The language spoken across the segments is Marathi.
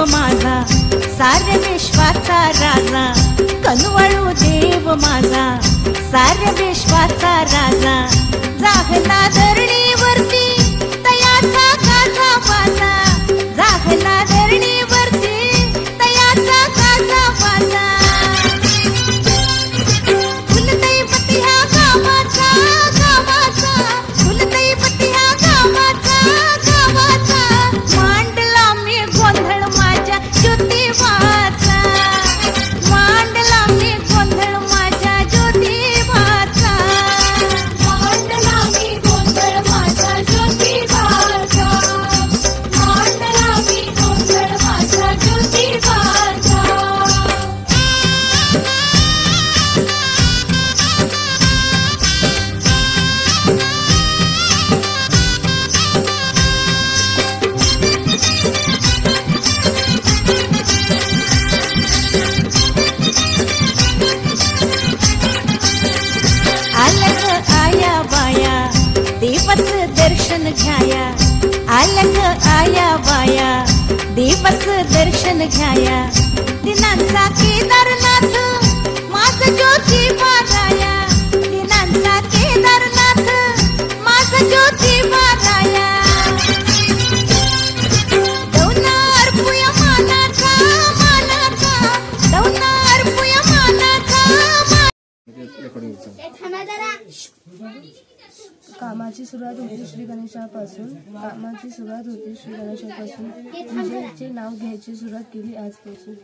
देव माझा साऱ्या विश्वाचा राजा, कनवळू देव माझा साऱ्या विश्वाचा राजा, जागला धरणीवरती तयाचा काचा वाजा, जागला धरणीवरती तयाचा काचा वाजा, कुलदैवत ह्या गावाचा गावाचा, कुलदैवत ह्या गावाचा गावाचा, मांडला मी गोंधळ माझ्या ज्योतिबाचा, मांडला मी गोंधळ माझ्या ज्योतिबाचा, मांडला मी गोंधळ माझ्या ज्योतिबाचा, मांडला मी गोंधळ माझ्या ज्योतिबाचा. आलग आया बाया देवच दर्शन घ्याया, आलग आया बाया देवच दर्शन घ्याया, दिनांचा केदारनाथ माझा ज्योतिबा राया, दिनांचा केदारनाथ माझा ज्योतिबा राया, दौना अर्पुया मानाचा मानाचा, दौना अर्पुया मानाचा. कामाची सुरुवात होती श्री गणेशापासून, कामाची सुरुवात होती श्री गणेशापासून, विजयचे नाव घ्यायची सुरुवात केली आजपासून.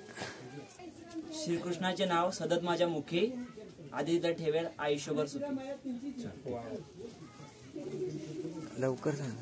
श्रीकृष्णाचे नाव सतत माझ्या मुखी, आदित्य ठेवेल आयुष्यभर सुखी. लवकर सांग.